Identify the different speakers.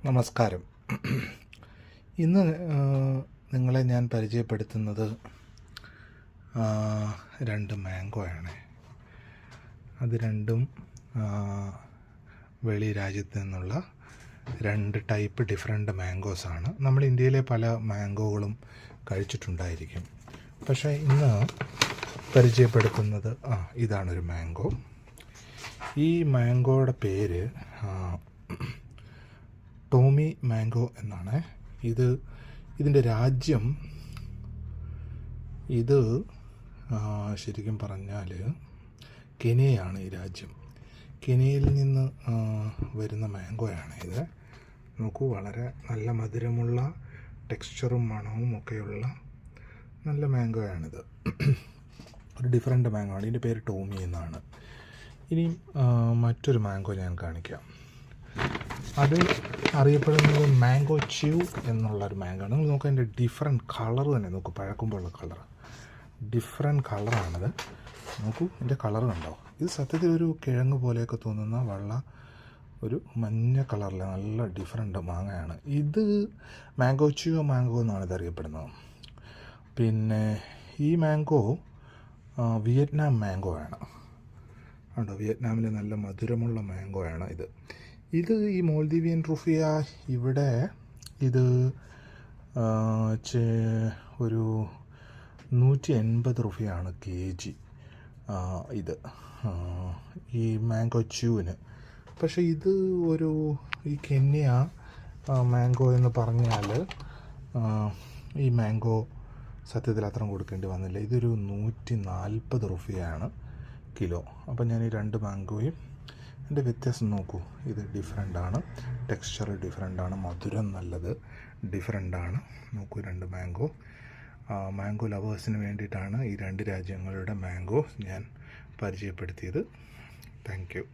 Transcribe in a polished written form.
Speaker 1: നമസ്കാരം. ഇന്ന് നിങ്ങളെ ഞാൻ പരിചയപ്പെടുത്തുന്നത് രണ്ട് മാംഗോയാണ്. അത് രണ്ടും വെളി രാജ്യത്ത് നിന്നുള്ള രണ്ട് ടൈപ്പ് ഡിഫറെൻ്റ് മാംഗോസാണ്. നമ്മൾ ഇന്ത്യയിലെ പല മാംഗോകളും കഴിച്ചിട്ടുണ്ടായിരിക്കും. പക്ഷേ ഇന്ന് പരിചയപ്പെടുത്തുന്നത് ഇതാണൊരു മാംഗോ. ഈ മാംഗോയുടെ പേര് ടോമി മാംഗോ എന്നാണ്. ഇതിൻ്റെ രാജ്യം ശരിക്കും പറഞ്ഞാൽ കെനിയയാണ്. ഈ രാജ്യം കെനിയയിൽ നിന്ന് വരുന്ന മാംഗോയാണ് ഇത്. നോക്കൂ, വളരെ നല്ല മധുരമുള്ള ടെക്സ്ചറും മണവും ഒക്കെയുള്ള നല്ല മാംഗോയാണിത്. ഒരു ഡിഫറെൻ്റ് മാംഗോ ആണ്. ഇതിൻ്റെ പേര് ടോമി എന്നാണ്. ഇനി മറ്റൊരു മാംഗോ ഞാൻ കാണിക്കാം. അത് അറിയപ്പെടുന്നത് മാംഗോ ച്യൂ എന്നുള്ളൊരു മാംഗോ ആണ്. നിങ്ങൾ നോക്കുക, അതിൻ്റെ ഡിഫറെൻറ്റ് കളർ തന്നെ നോക്കൂ. പഴക്കുമ്പോഴുള്ള കളർ ഡിഫറെൻറ്റ് കളറാണത്. നോക്കൂ, ഇതിൻ്റെ കളർ കണ്ടോ? ഇത് സത്യത്തിൽ ഒരു കിഴങ്ങ് പോലെയൊക്കെ തോന്നുന്ന ഒരു മഞ്ഞ കളറിൽ നല്ല ഡിഫറെൻറ്റ് മാങ്ങയാണ് ഇത്. മാംഗോ ച്യൂ മാംഗോ എന്നാണ് ഇത് അറിയപ്പെടുന്നത്. പിന്നെ ഈ മാംഗോ വിയറ്റ്നാം മാംഗോ ആണ്. കണ്ടോ, വിയറ്റ്നാമിലെ നല്ല മധുരമുള്ള മാംഗോ ആണ് ഇത്. ഈ മോൾദീവിയൻ റുഫിയ ഇവിടെ ഇത് ഒരു 180 റുഫിയാണ് kg ഇത് ഈ മാംഗോ ച്യൂവിന്. പക്ഷേ ഇത് ഈ കെന്യ മാംഗോ എന്ന് പറഞ്ഞാൽ ഈ മാംഗോ സത്യത്തിൽ അത്രയും കൊടുക്കേണ്ടി വന്നില്ല. ഇതൊരു 140 റുഫിയാണ് കിലോ. അപ്പം ഞാൻ ഈ രണ്ട് മാംഗോയും എൻ്റെ വ്യത്യാസം നോക്കൂ. ഇത് ഡിഫറെൻ്റാണ്, ടെക്സ്ചർ ഡിഫറെൻ്റാണ്, മധുരം നല്ലത് ഡിഫറെൻ്റാണ്. നോക്കൂ, രണ്ട് മാംഗോ ലവേഴ്സിന് വേണ്ടിയിട്ടാണ് ഈ രണ്ട് രാജ്യങ്ങളുടെ മാംഗോ ഞാൻ പരിചയപ്പെടുത്തിയത്. Thank you.